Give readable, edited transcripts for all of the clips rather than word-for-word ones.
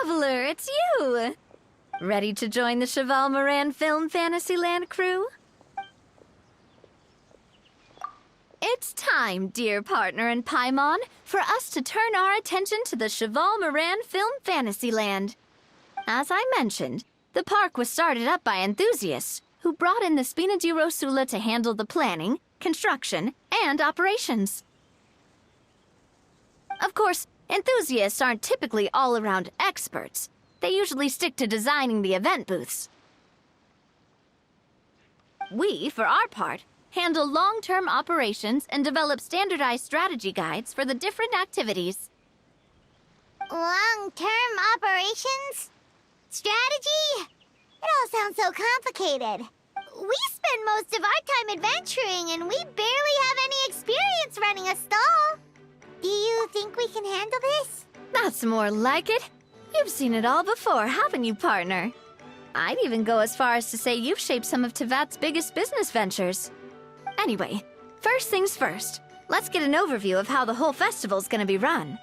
Traveler, it's you! Ready to join the Cheval Moran Film Fantasyland crew? It's time, dear partner and Paimon, for us to turn our attention to the Cheval Moran Film Fantasyland. As I mentioned, the park was started up by enthusiasts who brought in the Spina di Rosula to handle the planning, construction, and operations. Of course, enthusiasts aren't typically all-around experts. They usually stick to designing the event booths. We, for our part, handle long-term operations and develop standardized strategy guides for the different activities. Long-term operations? Strategy? It all sounds so complicated. We spend most of our time adventuring, and we barely have any experience running a stall. Do you think we can handle this? That's more like it. You've seen it all before, haven't you, partner? I'd even go as far as to say you've shaped some of Tevat's biggest business ventures. Anyway, first things first. Let's get an overview of how the whole festival's gonna be run.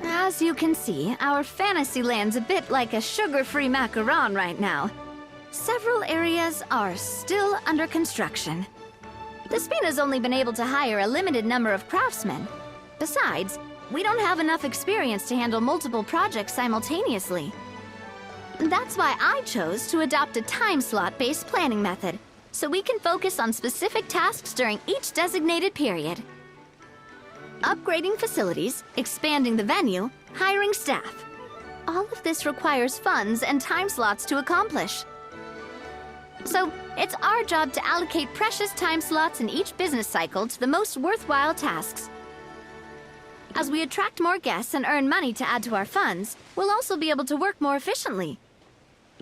As you can see, our Fantasyland's a bit like a sugar-free macaron right now. Several areas are still under construction. The Spina's only been able to hire a limited number of craftsmen. Besides, we don't have enough experience to handle multiple projects simultaneously. That's why I chose to adopt a time slot-based planning method, so we can focus on specific tasks during each designated period. Upgrading facilities, expanding the venue, hiring staff. All of this requires funds and time slots to accomplish. So, it's our job to allocate precious time slots in each business cycle to the most worthwhile tasks. As we attract more guests and earn money to add to our funds, we'll also be able to work more efficiently,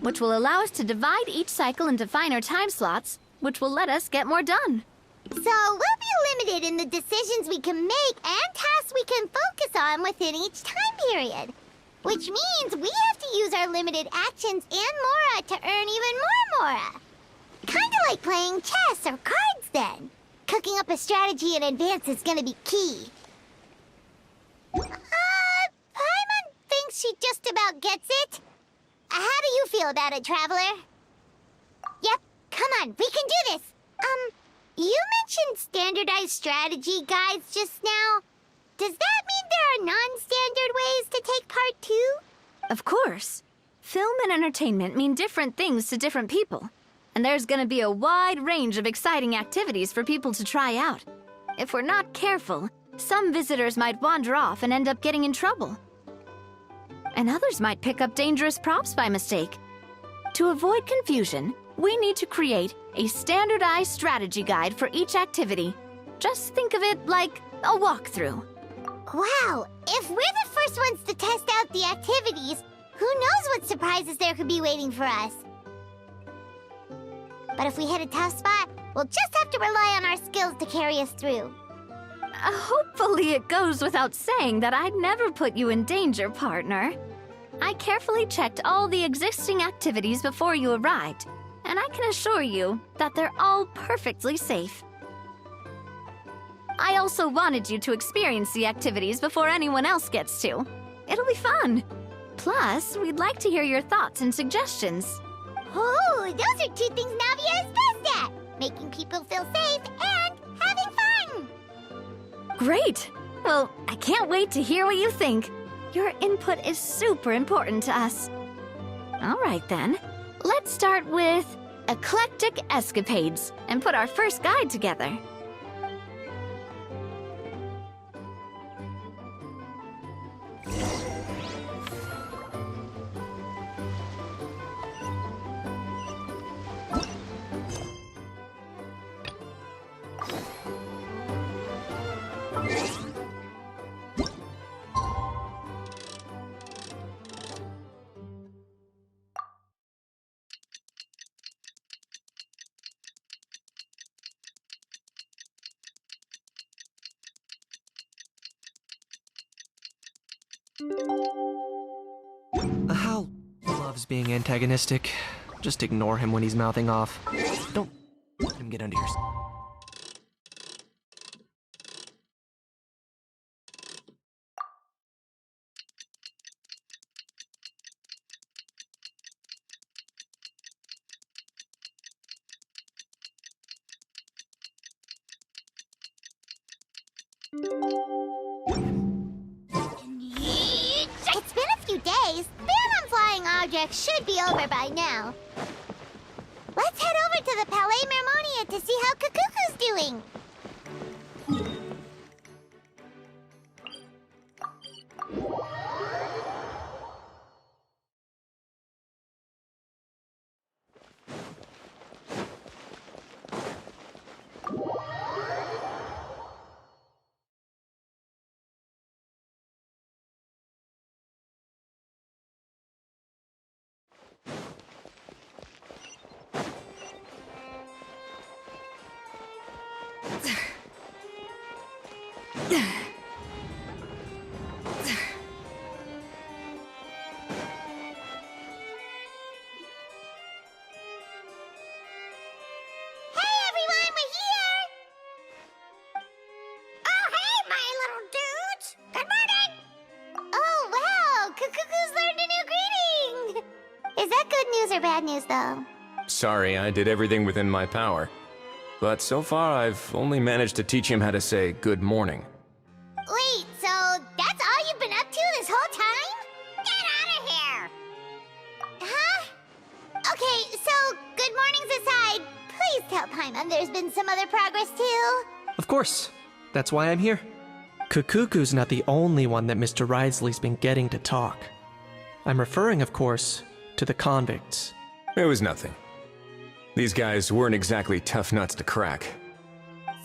which will allow us to divide each cycle into finer time slots, which will let us get more done. So we'll be limited in the decisions we can make and tasks we can focus on within each time period. Which means we have to use our limited actions and Mora to earn even more Mora. Kinda like playing chess or cards then. Cooking up a strategy in advance is gonna be key. Paimon thinks she just about gets it. How do you feel about it, Traveler? Yep, come on, we can do this. You mentioned standardized strategy guides just now. Does that mean there are non-standard ways to take part too? Of course. Film and entertainment mean different things to different people. And there's gonna be a wide range of exciting activities for people to try out. If we're not careful, some visitors might wander off and end up getting in trouble. And others might pick up dangerous props by mistake. To avoid confusion, we need to create a standardized strategy guide for each activity. Just think of it like a walkthrough. Wow, if we're the first ones to test out the activities, who knows what surprises there could be waiting for us? But if we hit a tough spot, we'll just have to rely on our skills to carry us through. Hopefully it goes without saying that I'd never put you in danger, partner. I carefully checked all the existing activities before you arrived, and I can assure you that they're all perfectly safe. I also wanted you to experience the activities before anyone else gets to. It'll be fun. Plus, we'd like to hear your thoughts and suggestions. Oh, those are two things Navia is best at! Making people feel safe and having fun! Great! Well, I can't wait to hear what you think. Your input is super important to us. All right then, let's start with Eclectic Escapades and put our first guide together. loves being antagonistic. Just ignore him when he's mouthing off. Don't let him get under your... It's been a few days. Ban on flying objects should be over by now. Let's head over to the Palais Mermonia to see how Kukuku's doing. Is that good news or bad news, though? Sorry, I did everything within my power. But so far, I've only managed to teach him how to say good morning. Wait, so that's all you've been up to this whole time? Get out of here! Huh? Okay, so good mornings aside, please tell Paimon there's been some other progress, too. Of course. That's why I'm here. Kukuku's not the only one that Mr. Ridesley's been getting to talk. I'm referring, of course, to the convicts. It was nothing. These guys weren't exactly tough nuts to crack.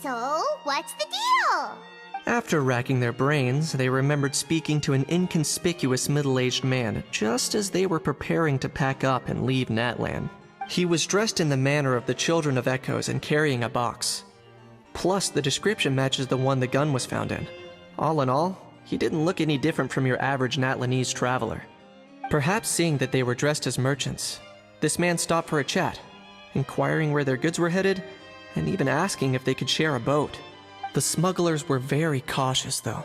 So, what's the deal? After racking their brains, they remembered speaking to an inconspicuous middle-aged man just as they were preparing to pack up and leave Natlan. He was dressed in the manner of the Children of Echoes and carrying a box. Plus, the description matches the one the gun was found in. All in all, he didn't look any different from your average Natlanese traveler. Perhaps seeing that they were dressed as merchants, this man stopped for a chat, inquiring where their goods were headed, and even asking if they could share a boat. The smugglers were very cautious, though.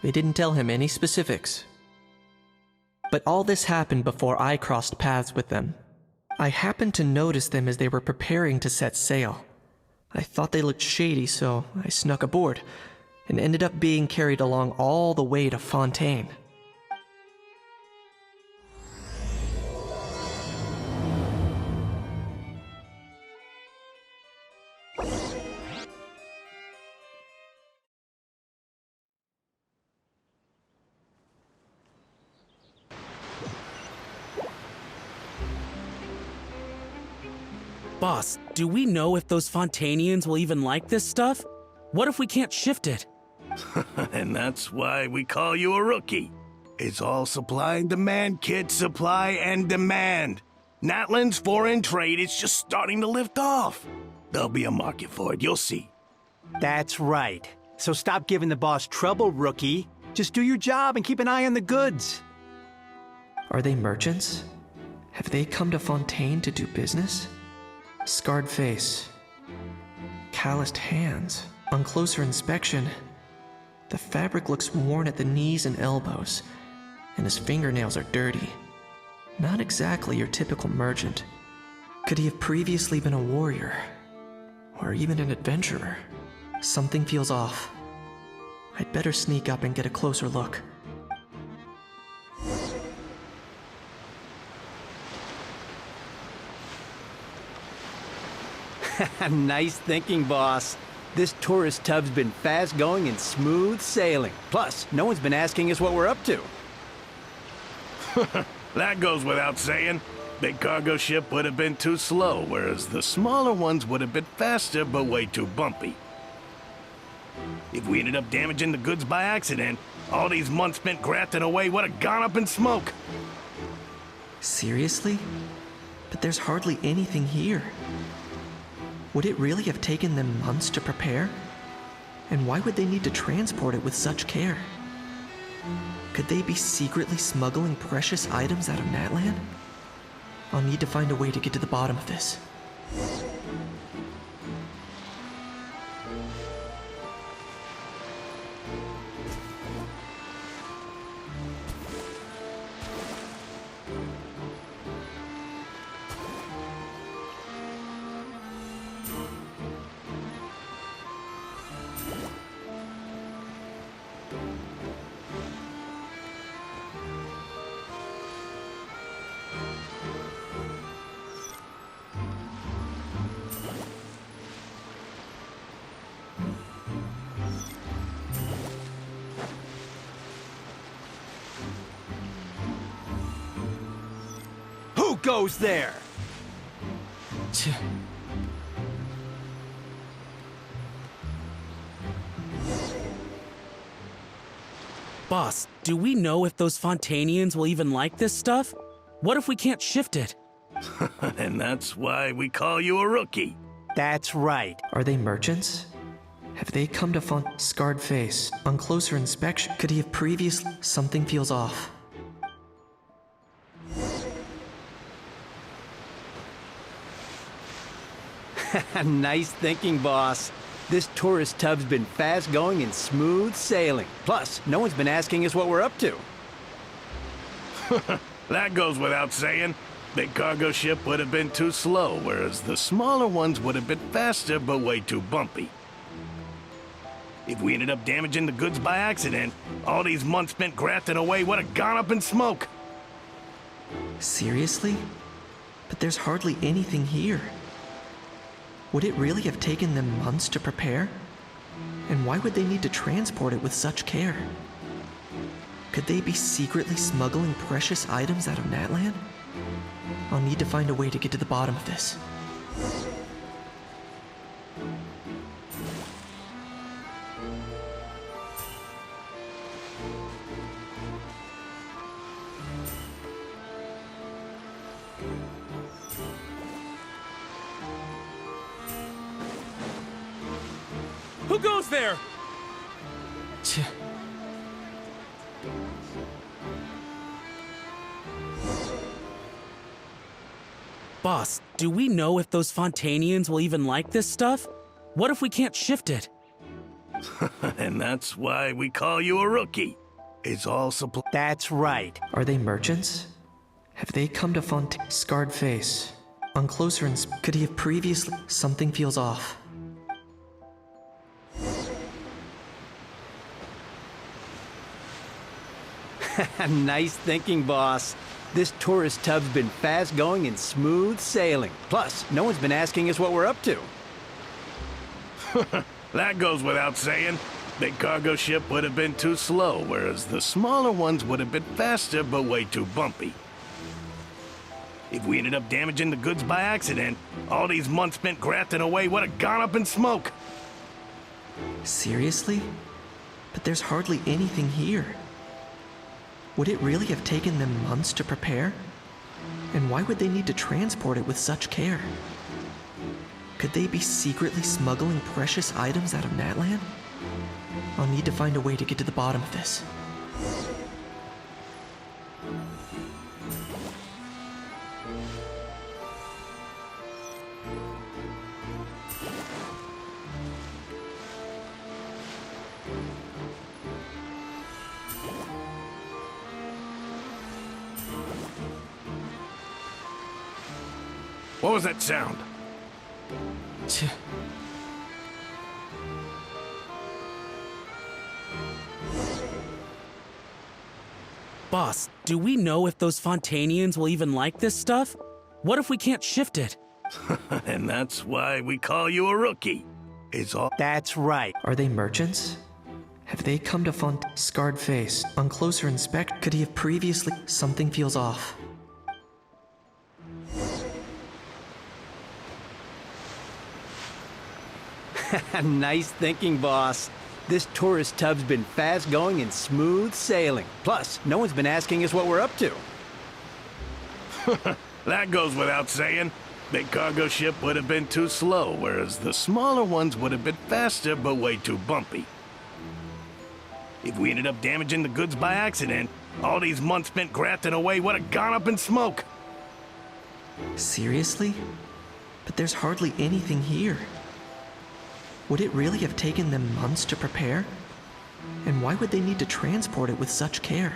They didn't tell him any specifics. But all this happened before I crossed paths with them. I happened to notice them as they were preparing to set sail. I thought they looked shady, so I snuck aboard, and ended up being carried along all the way to Fontaine. Boss, do we know if those Fontanians will even like this stuff? What if we can't shift it? And that's why we call you a rookie. It's all supply and demand, kid. Supply and demand. Natlan's foreign trade is just starting to lift off. There'll be a market for it, you'll see. That's right. So stop giving the boss trouble, rookie. Just do your job and keep an eye on the goods. Are they merchants? Have they come to Fontaine to do business? Scarred face, calloused hands. On closer inspection, the fabric looks worn at the knees and elbows, and his fingernails are dirty. Not exactly your typical merchant. Could he have previously been a warrior? Or even an adventurer? Something feels off. I'd better sneak up and get a closer look. Nice thinking, boss. This tourist tub's been fast-going and smooth sailing. Plus, no one's been asking us what we're up to. That goes without saying. Big cargo ship would have been too slow, whereas the smaller ones would have been faster but way too bumpy. If we ended up damaging the goods by accident, all these months spent grafting away would have gone up in smoke. Seriously? But there's hardly anything here. Would it really have taken them months to prepare? And why would they need to transport it with such care? Could they be secretly smuggling precious items out of Natlan? I'll need to find a way to get to the bottom of this. Who goes there? Boss, do we know if those Fontanians will even like this stuff? What if we can't shift it? And that's why we call you a rookie. That's right. Are they merchants? Have they come to scarred face? On closer inspection, could he have previously? Something feels off. Nice thinking, boss. This tourist tub's been fast going and smooth sailing. Plus, no one's been asking us what we're up to. That goes without saying. Big cargo ship would have been too slow, whereas the smaller ones would have been faster but way too bumpy. If we ended up damaging the goods by accident, all these months spent grafting away would have gone up in smoke. Seriously? But there's hardly anything here. Would it really have taken them months to prepare? And why would they need to transport it with such care? Could they be secretly smuggling precious items out of Natlan? I'll need to find a way to get to the bottom of this. Who goes there? Boss, do we know if those Fontanians will even like this stuff? What if we can't shift it? And that's why we call you a rookie. It's all supply. That's right. Are they merchants? Have they come to scarred face? On closer inspection, could he have previously? Something feels off. Nice thinking, boss. This tourist tub's been fast going and smooth sailing. Plus, no one's been asking us what we're up to. That goes without saying. Big cargo ship would have been too slow, whereas the smaller ones would have been faster but way too bumpy. If we ended up damaging the goods by accident, all these months spent grafting away would have gone up in smoke. Seriously? But there's hardly anything here. Would it really have taken them months to prepare? And why would they need to transport it with such care? Could they be secretly smuggling precious items out of Natlan? I'll need to find a way to get to the bottom of this. What was that sound? Boss, do we know if those Fontanians will even like this stuff? What if we can't shift it? And that's why we call you a rookie. It's all. That's right. Are they merchants? Have they come to scarred face? On closer inspection, could he have previously? Something feels off. Nice thinking, boss. This tourist tub's been fast going and smooth sailing. Plus, no one's been asking us what we're up to. That goes without saying. Big cargo ship would have been too slow, whereas the smaller ones would have been faster but way too bumpy. If we ended up damaging the goods by accident, all these months spent grafting away would have gone up in smoke. Seriously? But there's hardly anything here. Would it really have taken them months to prepare? And why would they need to transport it with such care?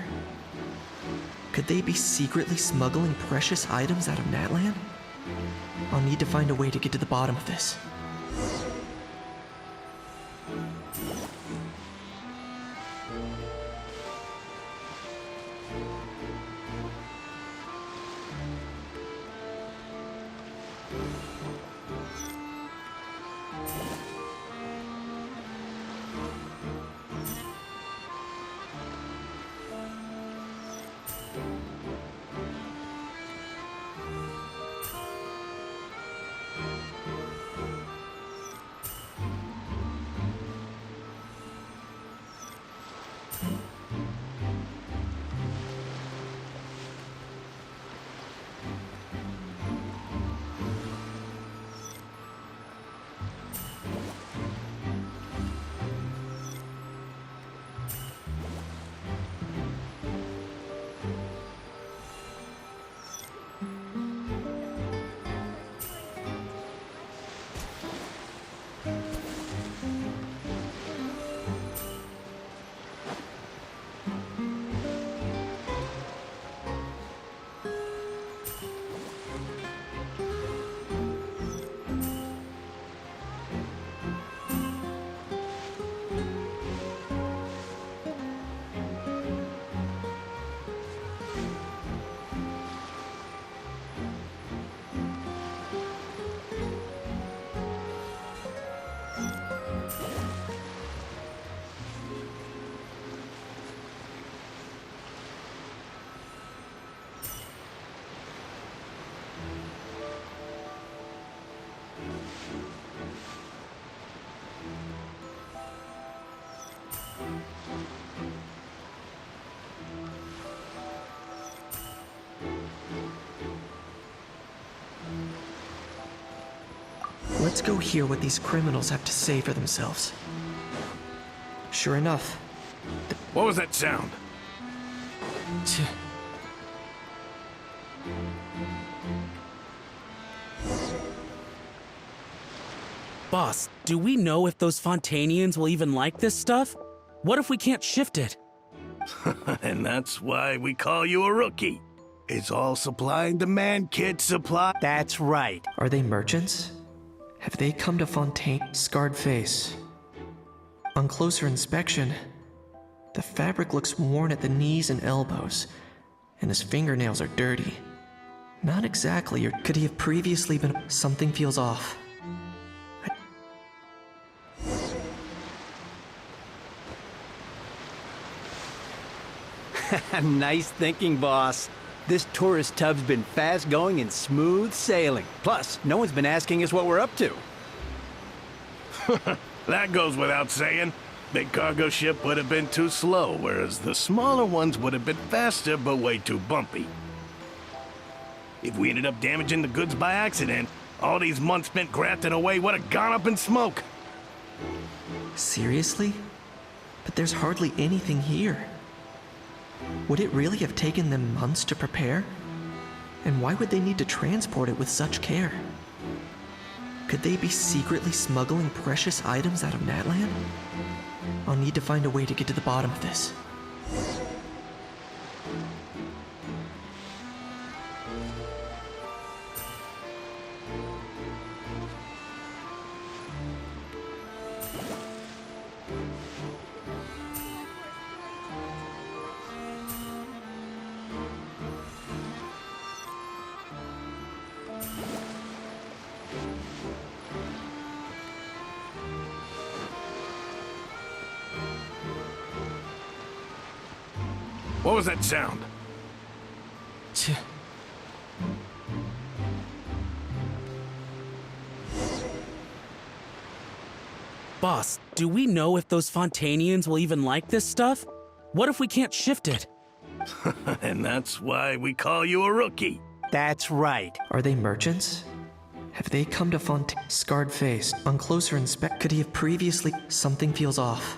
Could they be secretly smuggling precious items out of Natlan? I'll need to find a way to get to the bottom of this. Let's go hear what these criminals have to say for themselves. Sure enough. What was that sound? Boss, do we know if those Fontanians will even like this stuff? What if we can't shift it? And that's why we call you a rookie. It's all supply and demand, kid. Supply. That's right. Are they merchants? Have they come to Fontaine? Scarred face. On closer inspection, the fabric looks worn at the knees and elbows, and his fingernails are dirty. Not exactly, or could he have previously been... Something feels off. Nice thinking, boss. This tourist tub's been fast going and smooth sailing. Plus, no one's been asking us what we're up to. That goes without saying. Big cargo ship would have been too slow, whereas the smaller ones would have been faster but way too bumpy. If we ended up damaging the goods by accident, all these months spent grafting away would have gone up in smoke. Seriously? But there's hardly anything here. Would it really have taken them months to prepare? And why would they need to transport it with such care? Could they be secretly smuggling precious items out of Natlan? I'll need to find a way to get to the bottom of this. What was that sound? Boss, do we know if those Fontanians will even like this stuff? What if we can't shift it? And that's why we call you a rookie. That's right. Are they merchants? Have they come to Fontaine? Scarred face. On closer inspection, could he have previously... Something feels off.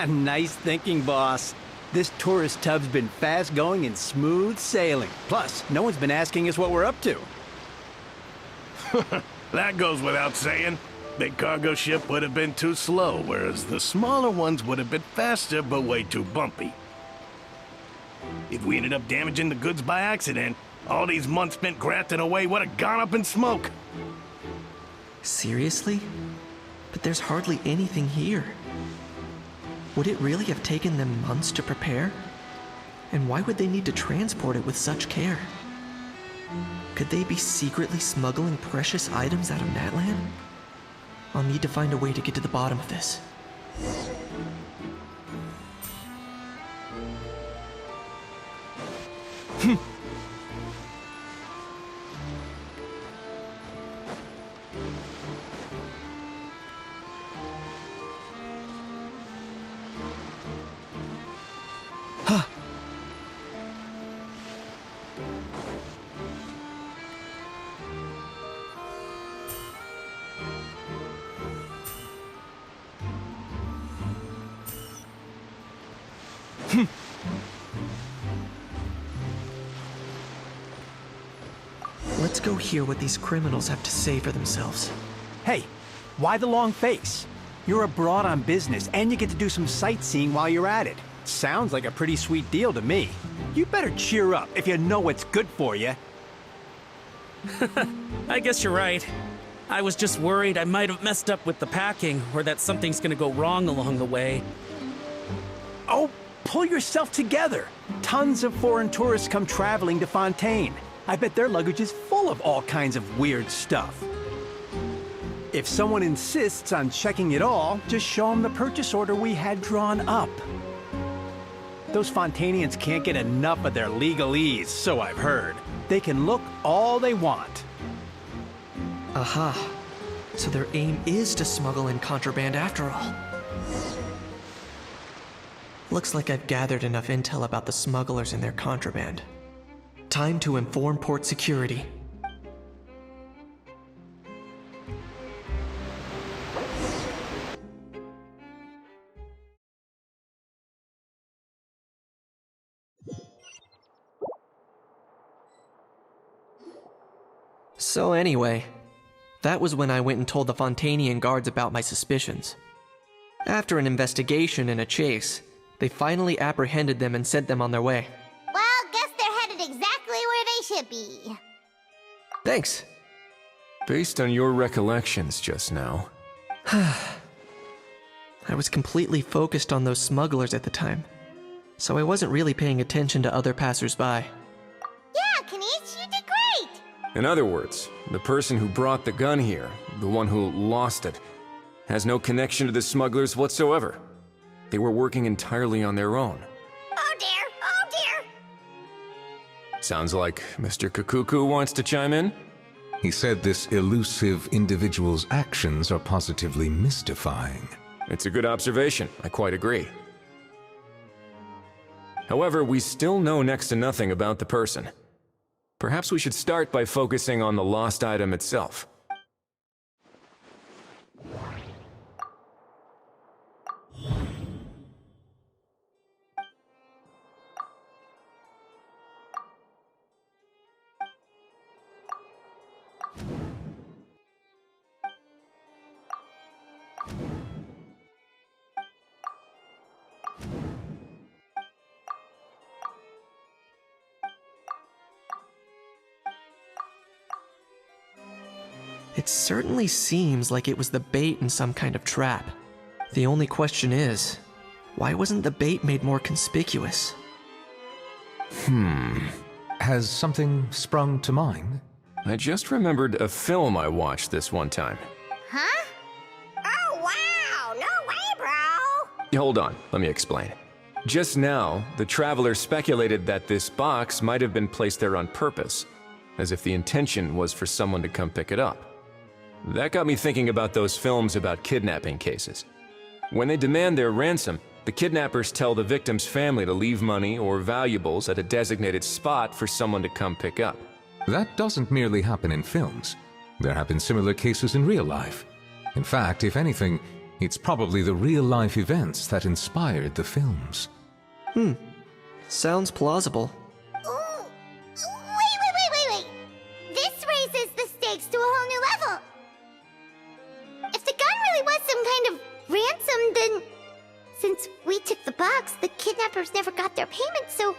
Nice thinking, boss. This tourist tub's been fast going and smooth sailing. Plus, no one's been asking us what we're up to. That goes without saying. Big cargo ship would have been too slow, whereas the smaller ones would have been faster but way too bumpy. If we ended up damaging the goods by accident, all these months spent grafting away would have gone up in smoke. Seriously? But there's hardly anything here. Would it really have taken them months to prepare? And why would they need to transport it with such care? Could they be secretly smuggling precious items out of Natlan? I'll need to find a way to get to the bottom of this. Let's go hear what these criminals have to say for themselves. Hey, why the long face? You're abroad on business, and you get to do some sightseeing while you're at it. Sounds like a pretty sweet deal to me. You better cheer up if you know what's good for you. I guess you're right. I was just worried I might have messed up with the packing, or that something's gonna go wrong along the way. Oh, pull yourself together. Tons of foreign tourists come traveling to Fontaine. I bet their luggage is full of all kinds of weird stuff. If someone insists on checking it all, just show them the purchase order we had drawn up. Those Fontainians can't get enough of their legalese, so I've heard. They can look all they want. Aha. So their aim is to smuggle in contraband after all. Looks like I've gathered enough intel about the smugglers and their contraband. Time to inform port security. So anyway, that was when I went and told the Fontainian guards about my suspicions. After an investigation and a chase, they finally apprehended them and sent them on their way. Well, guess they're headed exactly where they should be. Thanks. Based on your recollections just now, I was completely focused on those smugglers at the time, so I wasn't really paying attention to other passersby. Yeah, Kanish, you did great! in other words, the person who brought the gun here, the one who lost it, has no connection to the smugglers whatsoever. They were working entirely on their own. Oh dear, oh dear! Sounds like Mr. Kakuku wants to chime in? He said this elusive individual's actions are positively mystifying. It's a good observation, I quite agree. However, we still know next to nothing about the person. Perhaps we should start by focusing on the lost item itself. It certainly seems like it was the bait in some kind of trap. The only question is, why wasn't the bait made more conspicuous? Has something sprung to mind? I just remembered a film I watched this one time. Huh? Oh wow, no way, bro! Hold on, let me explain. Just now, the traveler speculated that this box might have been placed there on purpose, as if the intention was for someone to come pick it up. That got me thinking about those films about kidnapping cases. When they demand their ransom, the kidnappers tell the victim's family to leave money or valuables at a designated spot for someone to come pick up. That doesn't merely happen in films. There have been similar cases in real life. In fact, if anything, It's probably the real-life events that inspired the films. Sounds plausible. Ooh. Wait. This raises the stakes to a whole new level. If the gun really was some kind of ransom, then since we took the box, the kidnappers never got their payment, so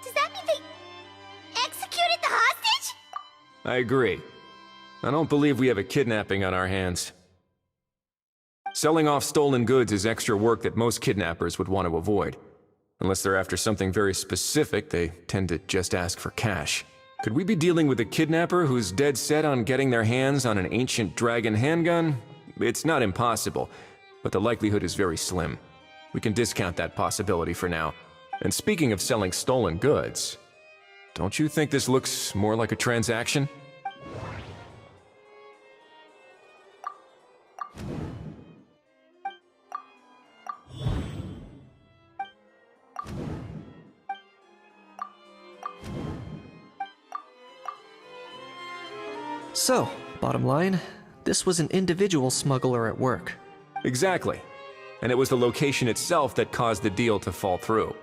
does that mean they executed the hostage? I agree. I don't believe we have a kidnapping on our hands. Selling off stolen goods is extra work that most kidnappers would want to avoid. Unless they're after something very specific, they tend to just ask for cash. Could we be dealing with a kidnapper who's dead set on getting their hands on an ancient dragon handgun? It's not impossible, but the likelihood is very slim. We can discount that possibility for now. And speaking of selling stolen goods, don't you think this looks more like a transaction? So, bottom line, this was an individual smuggler at work. Exactly. And it was the location itself that caused the deal to fall through.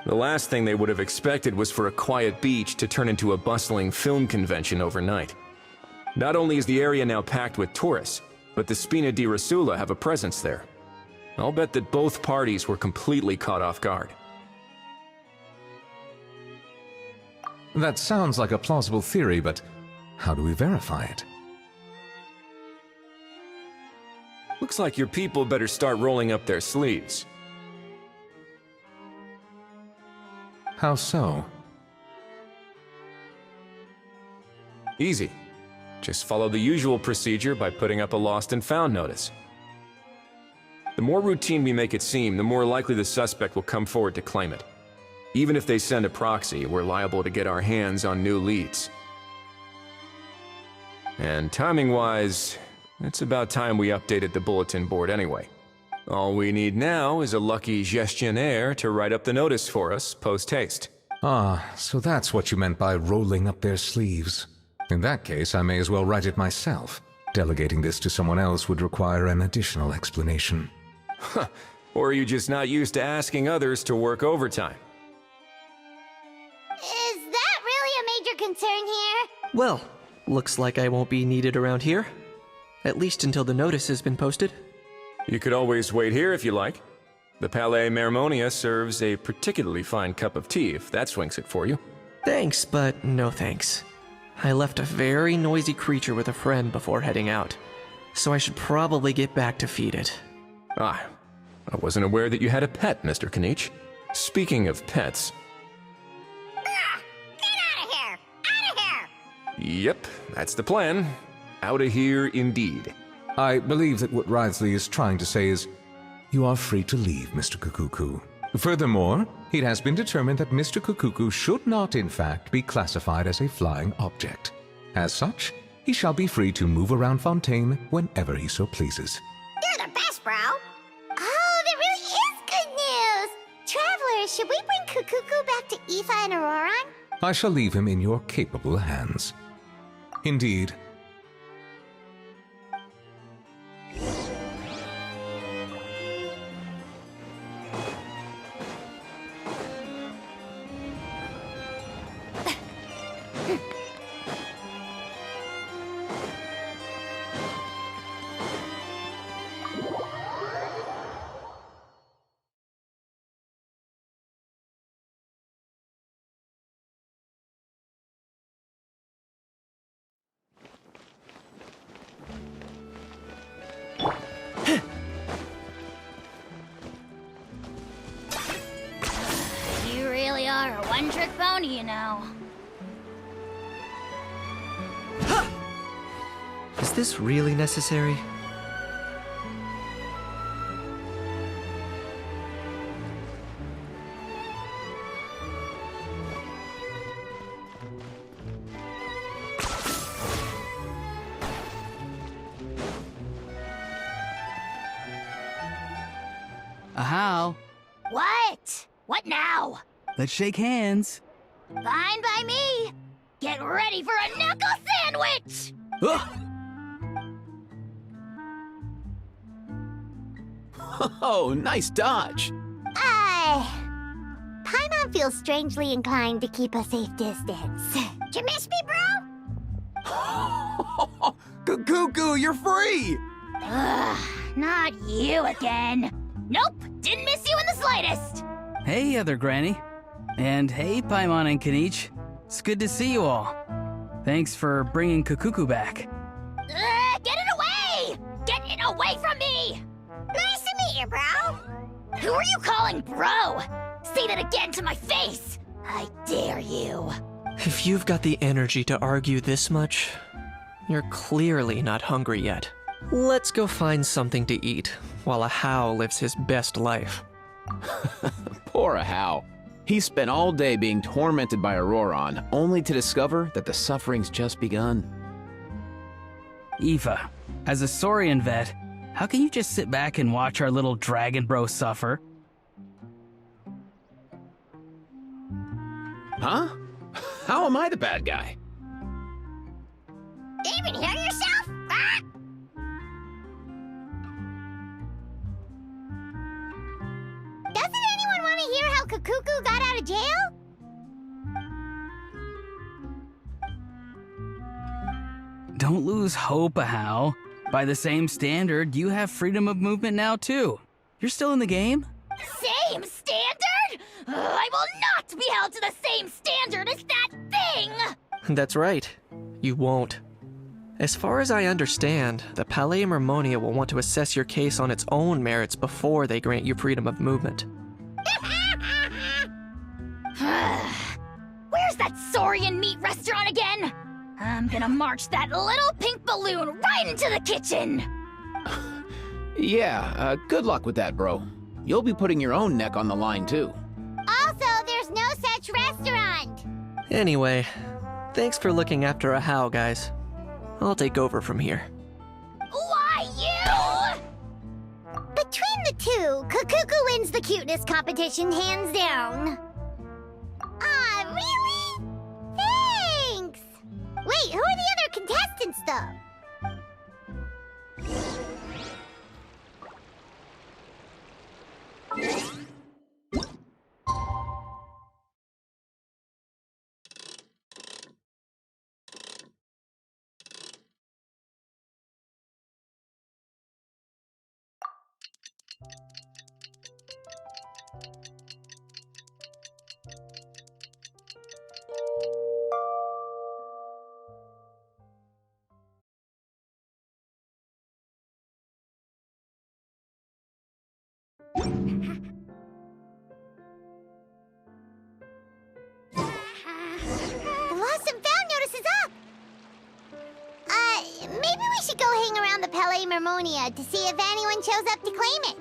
The last thing they would have expected was for a quiet beach to turn into a bustling film convention overnight. Not only is the area now packed with tourists, but the Spina di Rosula have a presence there. I'll bet that both parties were completely caught off guard. That sounds like a plausible theory, but how do we verify it? Looks like your people better start rolling up their sleeves. How so? Easy. Just follow the usual procedure by putting up a lost and found notice. The more routine we make it seem, the more likely the suspect will come forward to claim it. Even if they send a proxy, we're liable to get our hands on new leads. And timing-wise, it's about time we updated the bulletin board anyway. All we need now is a lucky gestionnaire to write up the notice for us post-haste. Ah, so that's what you meant by rolling up their sleeves. In that case, I may as well write it myself. Delegating this to someone else would require an additional explanation. Or are you just not used to asking others to work overtime? Is that really a major concern here? Well, looks like I won't be needed around here. At least until the notice has been posted. You could always wait here if you like. The Palais Mermonia serves a particularly fine cup of tea if that swings it for you. Thanks, but no thanks. I left a very noisy creature with a friend before heading out, so I should probably get back to feed it. Ah, I wasn't aware that you had a pet, Mr. Kanich. Speaking of pets... Get out of here! Out of here! Yep, that's the plan. Out of here indeed. I believe that what Wriothesley is trying to say is, you are free to leave, Mr. Kukuku. Furthermore, it has been determined that Mr. Kukuku should not, in fact, be classified as a flying object. As such, he shall be free to move around Fontaine whenever he so pleases. You're the best, bro! Oh, that really is good news! Travelers, should we bring Kukuku back to Aoife and Auroran? I shall leave him in your capable hands. Indeed. You really are a one-trick pony, you know. Is this really necessary? Ahow. What? What now? Let's shake hands. Fine by me. Get ready for a knuckle sandwich! Ugh. Oh, nice dodge. Paimon feels strangely inclined to keep a safe distance. Did you miss me, bro? Cuckoo, you're free! Ugh, not you again. Nope, didn't miss you in the slightest. Hey, other granny. And hey, Paimon and Kanich. It's good to see you all. Thanks for bringing Kukuku back. Get it away! Get it away from me! Nice to meet you, bro. Who are you calling bro? Say that again to my face! I dare you. If you've got the energy to argue this much, you're clearly not hungry yet. Let's go find something to eat while a How lives his best life. Poor Ahau. He spent all day being tormented by Auroron, only to discover that the suffering's just begun. Eva, as a Saurian vet, how can you just sit back and watch our little dragon bro suffer? Huh? How am I the bad guy? Even hear yourself? Ah! Doesn't anyone want to hear how Kukuku got out of jail? Don't lose hope, Ahau. By the same standard, you have freedom of movement now, too. You're still in the game? Same standard? I will not be held to the same standard as that thing! That's right. You won't. As far as I understand, the Palais Mermonia will want to assess your case on its own merits before they grant you freedom of movement. Where's that Saurian meat restaurant again? I'm gonna march that little pink balloon right into the kitchen! Yeah, good luck with that, bro. You'll be putting your own neck on the line, too. Also, there's no such restaurant. Anyway, thanks for looking after a How, guys. I'll take over from here. Why, you? Between the two, Kukuku wins the cuteness competition hands down. Ah, really? Thanks! Wait, who are the other contestants, though? The lost and found notice is up! Maybe we should go hang around the Palais Mermonia to see if anyone shows up to claim it.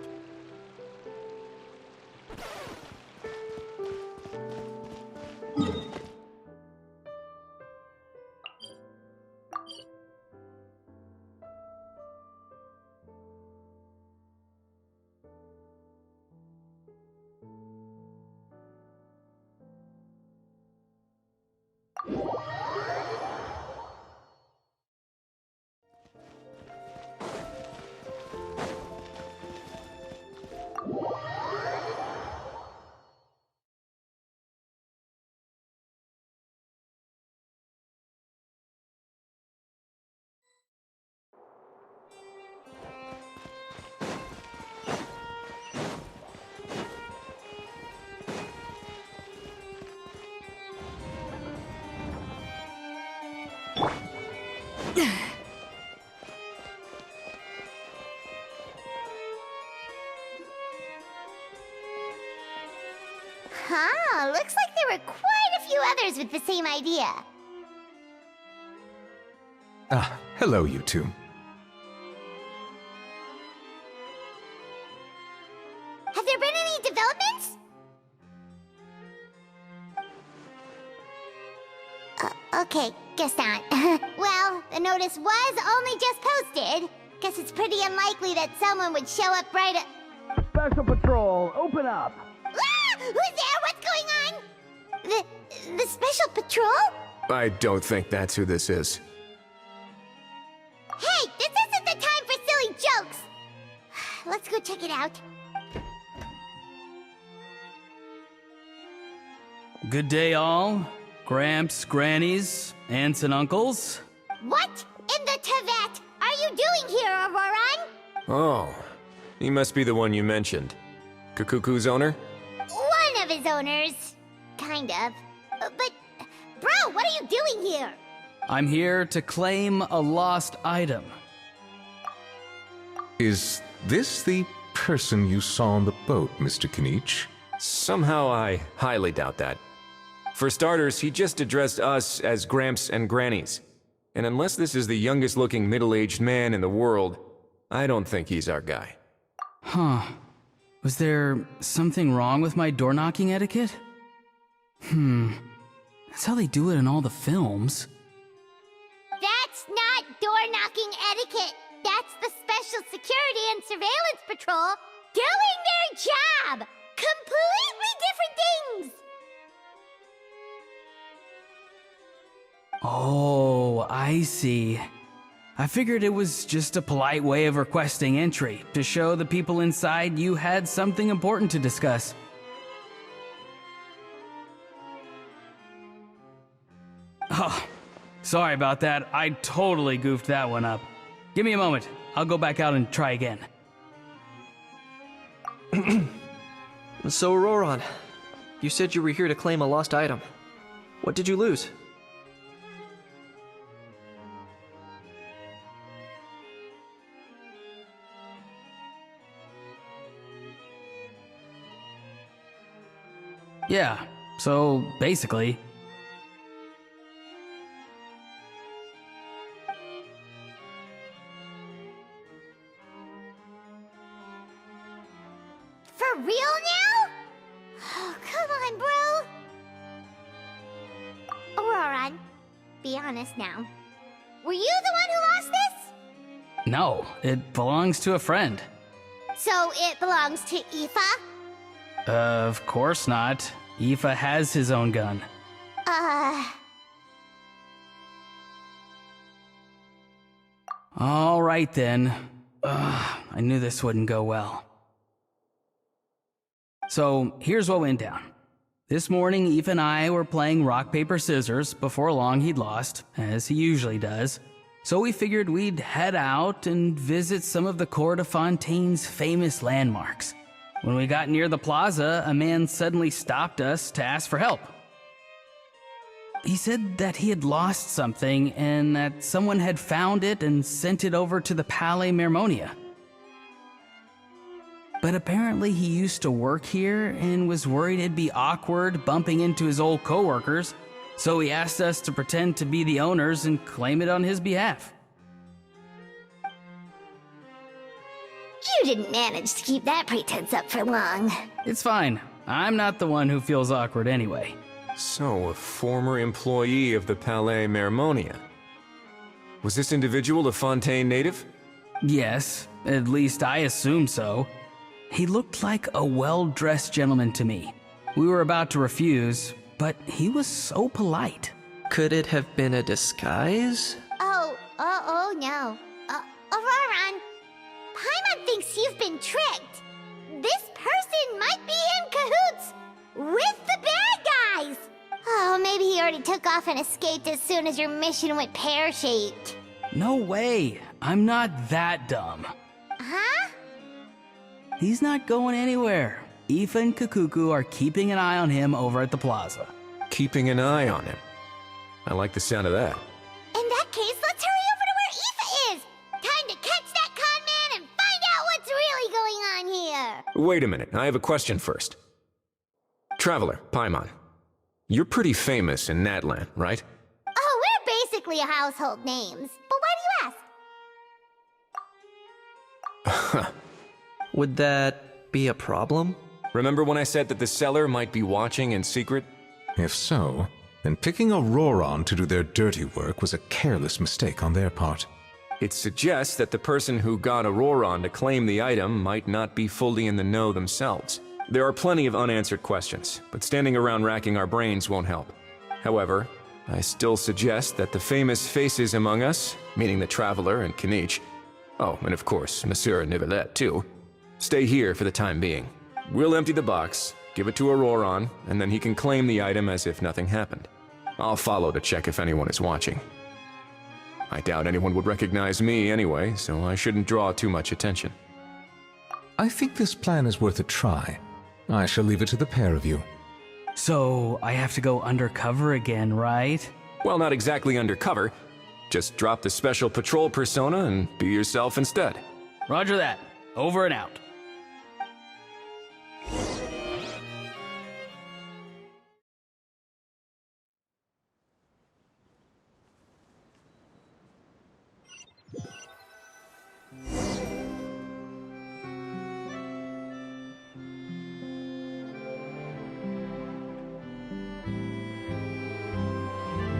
Huh, looks like there were quite a few others with the same idea. Ah, hello, you two. Have there been any developments? Okay, guess not. Well, the notice was only just posted. Guess it's pretty unlikely that someone would show up right at... Special Patrol, open up! Ah! Who's there? What's going on? The Special Patrol? I don't think that's who this is. Hey, this isn't the time for silly jokes! Let's go check it out. Good day, all. Gramps, grannies, aunts, and uncles. What in the Tevet are you doing here, Auroran? Oh, he must be the one you mentioned. Kukuku's owner? One of his owners. Kind of. But, bro, what are you doing here? I'm here to claim a lost item. Is this the person you saw on the boat, Mr. Kinich? Somehow I highly doubt that. For starters, he just addressed us as Gramps and Grannies. And unless this is the youngest looking middle-aged man in the world, I don't think he's our guy. Huh. Was there something wrong with my door-knocking etiquette? That's how they do it in all the films. That's not door-knocking etiquette. That's the Special Security and Surveillance Patrol doing their job! Completely different things! Oh, I see. I figured it was just a polite way of requesting entry, to show the people inside you had something important to discuss. Oh, sorry about that. I totally goofed that one up. Give me a moment. I'll go back out and try again. So, Auroran, you said you were here to claim a lost item. What did you lose? Yeah, so basically... For real now? Oh, come on, bro. Auroran, be honest now. Were you the one who lost this? No, it belongs to a friend. So it belongs to Aoife? Of course not. Aoife has his own gun. All right then. I knew this wouldn't go well. So, here's what went down. This morning, Aoife and I were playing rock, paper, scissors. Before long, he'd lost, as he usually does. So we figured we'd head out and visit some of the Cour de Fontaine's famous landmarks. When we got near the plaza, a man suddenly stopped us to ask for help. He said that he had lost something and that someone had found it and sent it over to the Palais Mermonia. But apparently he used to work here and was worried it'd be awkward bumping into his old coworkers, so he asked us to pretend to be the owners and claim it on his behalf. You didn't manage to keep that pretense up for long. It's fine. I'm not the one who feels awkward anyway. So, a former employee of the Palais Mermonia. Was this individual a Fontaine native? Yes, at least I assume so. He looked like a well-dressed gentleman to me. We were about to refuse, but he was so polite. Could it have been a disguise? Oh no. Auroran, Paimon thinks you've been tricked. This person might be in cahoots with the bad guys. Oh, maybe he already took off and escaped as soon as your mission went pear-shaped. No way. I'm not that dumb. Huh? He's not going anywhere. Aoife and Kukuku are keeping an eye on him over at the plaza. Keeping an eye on him. I like the sound of that. In that case, let's hurry over to where Aoife is. Time to catch that con man and find out what's really going on here. Wait a minute, I have a question first. Traveler, Paimon, you're pretty famous in Natlan, right? Oh, we're basically household names. But why do you ask? Would that be a problem? Remember when I said that the seller might be watching in secret? If so, then picking Auroran to do their dirty work was a careless mistake on their part. It suggests that the person who got Auroran to claim the item might not be fully in the know themselves. There are plenty of unanswered questions, but standing around racking our brains won't help. However, I still suggest that the famous faces among us, meaning the Traveler and Kinich, oh, and of course, Monsieur Nivelet too, stay here for the time being. We'll empty the box, give it to Auroron, and then he can claim the item as if nothing happened. I'll follow to check if anyone is watching. I doubt anyone would recognize me anyway, so I shouldn't draw too much attention. I think this plan is worth a try. I shall leave it to the pair of you. So, I have to go undercover again, right? Well, not exactly undercover. Just drop the special patrol persona and be yourself instead. Roger that. Over and out.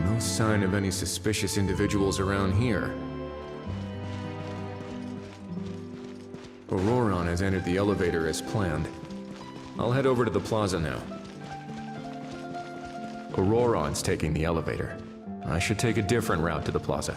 No sign of any suspicious individuals around here. Auroron has entered the elevator as planned. I'll head over to the plaza now. Auroron's taking the elevator. I should take a different route to the plaza.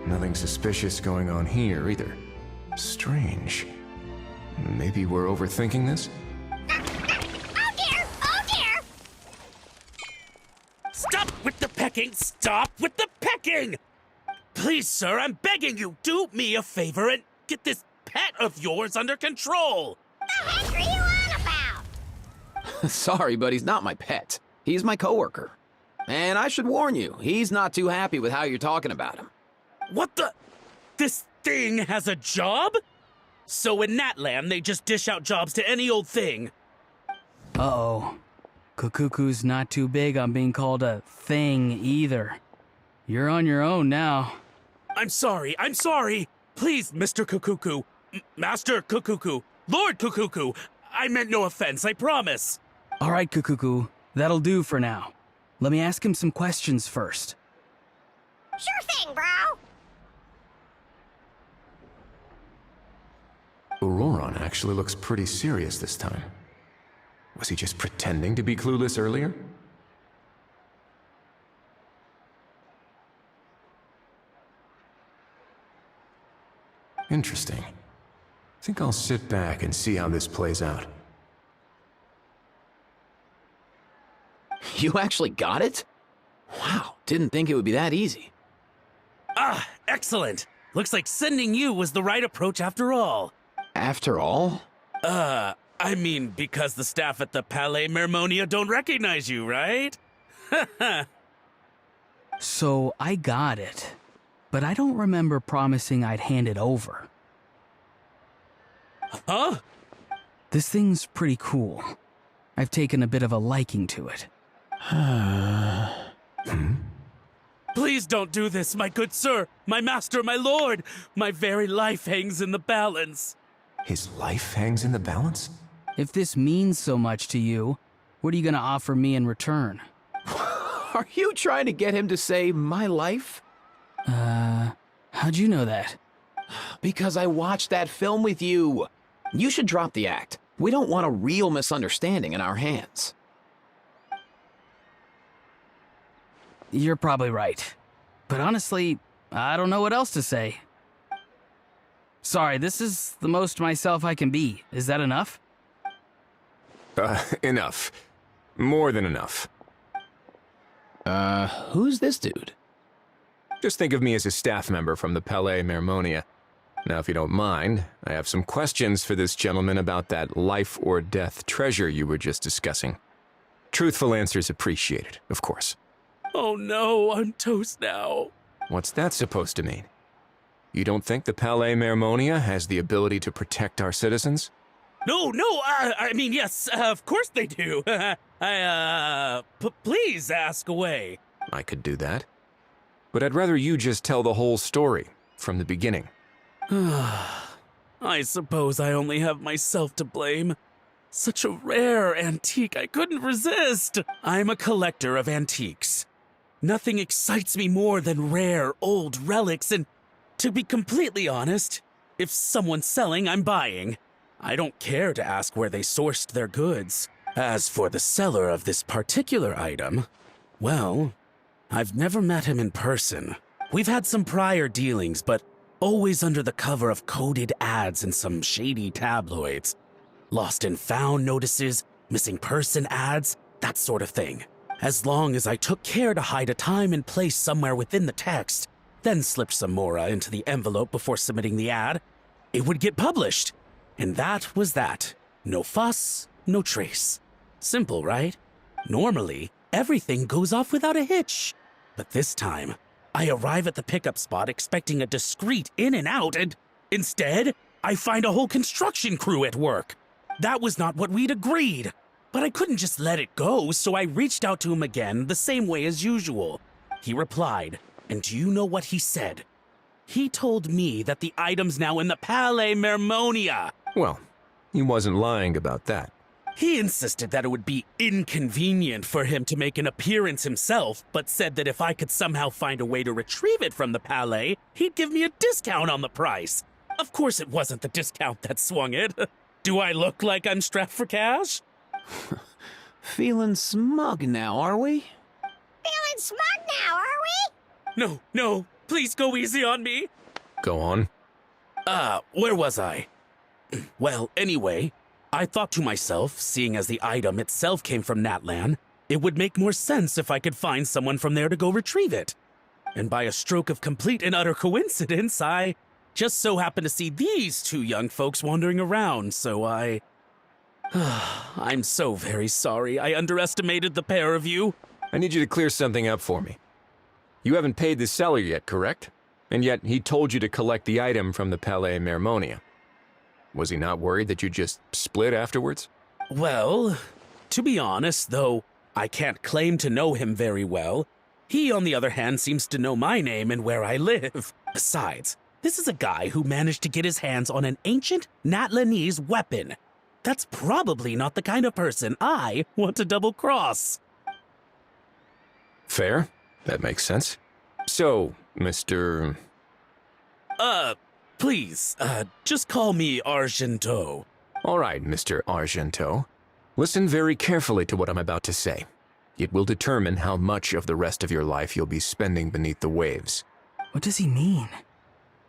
Nothing suspicious going on here, either. Strange. Maybe we're overthinking this? Oh dear! Oh dear! Stop with the pecking! Stop with the pecking! Please, sir, I'm begging you, do me a favor and get this pet of yours under control! The heck are you on about? Sorry, but he's not my pet. He's my coworker. And I should warn you, he's not too happy with how you're talking about him. What the? This thing has a job? So in Natland, they just dish out jobs to any old thing. Uh-oh. Kukuku's not too big on being called a thing either. You're on your own now. I'm sorry. Please, Mr. Kukuku. Master Kukuku. Lord Kukuku. I meant no offense, I promise. All right, Kukuku. That'll do for now. Let me ask him some questions first. Sure thing, bro. Auroron actually looks pretty serious this time. Was he just pretending to be clueless earlier? Interesting. Think I'll sit back and see how this plays out. You actually got it? Wow, didn't think it would be that easy. Ah, excellent. Looks like sending you was the right approach after all. After all? I mean, because the staff at the Palais Mermonia don't recognize you, right? So I got it, but I don't remember promising I'd hand it over. Huh? This thing's pretty cool. I've taken a bit of a liking to it. Please don't do this, my good sir, my master, my lord. My very life hangs in the balance. His life hangs in the balance? If this means so much to you, what are you gonna offer me in return? Are you trying to get him to say my life? How'd you know that? Because I watched that film with you. You should drop the act. We don't want a real misunderstanding in our hands. You're probably right. But honestly, I don't know what else to say. Sorry, this is the most myself I can be. Is that enough? Enough. More than enough. Who's this dude? Just think of me as a staff member from the Palais Mermonia. Now, if you don't mind, I have some questions for this gentleman about that life or death treasure you were just discussing. Truthful answers appreciated, of course. Oh no, I'm toast now. What's that supposed to mean? You don't think the Palais Mermonia has the ability to protect our citizens? No, I mean, yes, of course they do. Please ask away. I could do that. But I'd rather you just tell the whole story, from the beginning. I suppose I only have myself to blame. Such a rare antique, I couldn't resist. I'm a collector of antiques. Nothing excites me more than rare, old relics, and to be completely honest, if someone's selling, I'm buying. I don't care to ask where they sourced their goods. As for the seller of this particular item, well, I've never met him in person. We've had some prior dealings, but always under the cover of coded ads in some shady tabloids. Lost and found notices, missing person ads, that sort of thing. As long as I took care to hide a time and place somewhere within the text, then slipped some mora into the envelope before submitting the ad, it would get published. And that was that. No fuss, no trace. Simple, right? Normally, everything goes off without a hitch. But this time, I arrive at the pickup spot expecting a discreet in and out, and instead, I find a whole construction crew at work. That was not what we'd agreed. But I couldn't just let it go, so I reached out to him again the same way as usual. He replied, and do you know what he said? He told me that the item's now in the Palais Mermonia. Well, he wasn't lying about that. He insisted that it would be inconvenient for him to make an appearance himself, but said that if I could somehow find a way to retrieve it from the Palais, he'd give me a discount on the price. Of course it wasn't the discount that swung it. Do I look like I'm strapped for cash? Feeling smug now, are we? Feeling smug now, are we? No, please go easy on me. Go on. Where was I? Well, anyway, I thought to myself, seeing as the item itself came from Natlan, it would make more sense if I could find someone from there to go retrieve it. And by a stroke of complete and utter coincidence, I just so happened to see these two young folks wandering around, so I'm so very sorry. I underestimated the pair of you. I need you to clear something up for me. You haven't paid the seller yet, correct? And yet he told you to collect the item from the Palais Mermonia. Was he not worried that you just split afterwards? Well, to be honest, though I can't claim to know him very well, he, on the other hand, seems to know my name and where I live. Besides, this is a guy who managed to get his hands on an ancient Natlanese weapon. That's probably not the kind of person I want to double-cross. Fair. That makes sense. So, Mr. Please, just call me Argento. All right, Mr. Argento. Listen very carefully to what I'm about to say. It will determine how much of the rest of your life you'll be spending beneath the waves. What does he mean?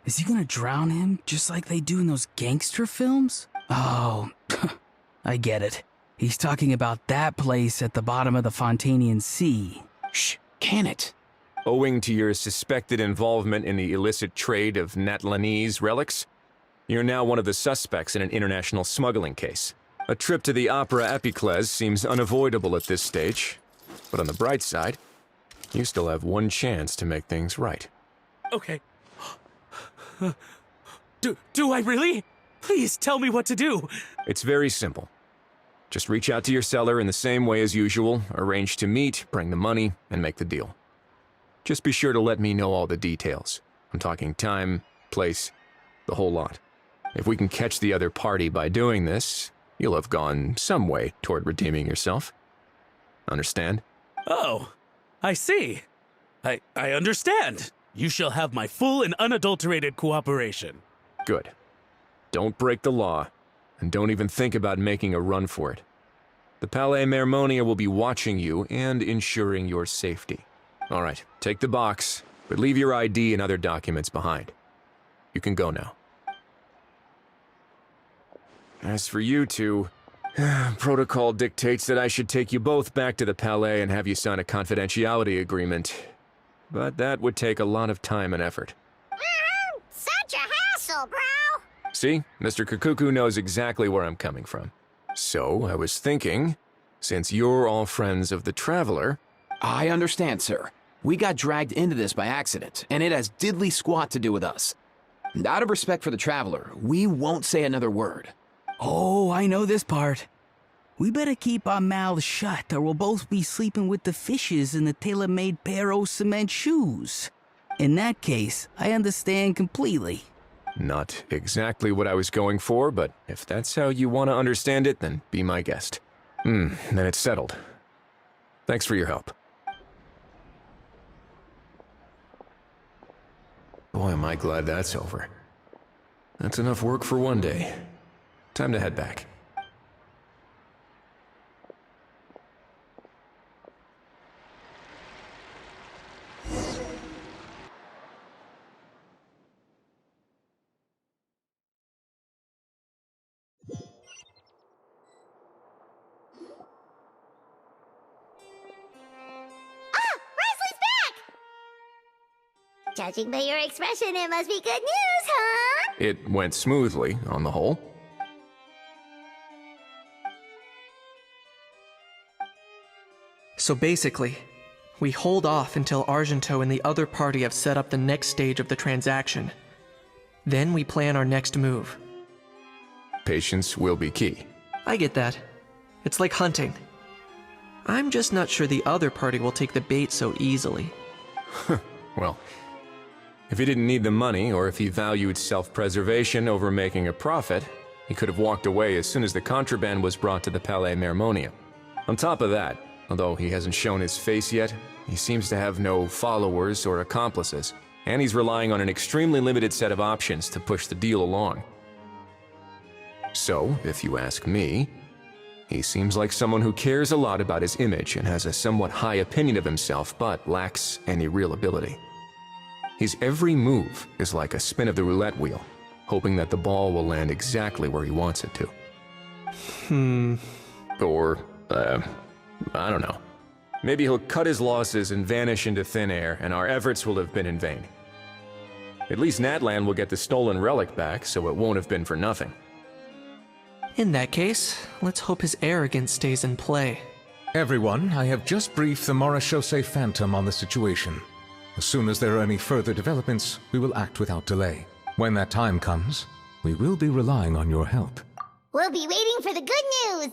Is he gonna drown him just like they do in those gangster films? Oh, I get it. He's talking about that place at the bottom of the Fontanian Sea. Shh, can it? Owing to your suspected involvement in the illicit trade of Natlanese relics, you're now one of the suspects in an international smuggling case. A trip to the Opera Epiclese seems unavoidable at this stage, but on the bright side, you still have one chance to make things right. Okay. Do I really? Please tell me what to do. It's very simple. Just reach out to your seller in the same way as usual, arrange to meet, bring the money, and make the deal. Just be sure to let me know all the details. I'm talking time, place, the whole lot. If we can catch the other party by doing this, you'll have gone some way toward redeeming yourself. Understand? Oh, I see. I understand. You shall have my full and unadulterated cooperation. Good. Don't break the law, and don't even think about making a run for it. The Palais Mermonia will be watching you and ensuring your safety. All right, take the box, but leave your ID and other documents behind. You can go now. As for you two, protocol dictates that I should take you both back to the Palais and have you sign a confidentiality agreement. But that would take a lot of time and effort. Such a hassle, bro! See, Mr. Kukuku knows exactly where I'm coming from. So, I was thinking, Since you're all friends of the Traveler... I understand, sir. We got dragged into this by accident, and it has diddly squat to do with us. And out of respect for the Traveler, we won't say another word. Oh, I know this part. We better keep our mouths shut, or we'll both be sleeping with the fishes in the tailor-made pair of cement shoes. In that case, I understand completely. Not exactly what I was going for, but if that's how you want to understand it, then be my guest. Then it's settled. Thanks for your help. Boy, am I glad that's over. That's enough work for one day. Time to head back. Judging by your expression, it must be good news, huh? It went smoothly, on the whole. So basically, we hold off until Argento and the other party have set up the next stage of the transaction. Then we plan our next move. Patience will be key. I get that. It's like hunting. I'm just not sure the other party will take the bait so easily. Well, if he didn't need the money, or if he valued self-preservation over making a profit, he could have walked away as soon as the contraband was brought to the Palais Mermonium. On top of that, although he hasn't shown his face yet, he seems to have no followers or accomplices, and he's relying on an extremely limited set of options to push the deal along. So, if you ask me, he seems like someone who cares a lot about his image and has a somewhat high opinion of himself, but lacks any real ability. His every move is like a spin of the roulette wheel, hoping that the ball will land exactly where he wants it to. Or, I don't know. Maybe he'll cut his losses and vanish into thin air, and our efforts will have been in vain. At least Natlan will get the stolen relic back, so it won't have been for nothing. In that case, let's hope his arrogance stays in play. Everyone, I have just briefed the Marechaussee Phantom on the situation. As soon as there are any further developments, we will act without delay. When that time comes, we will be relying on your help. We'll be waiting for the good news.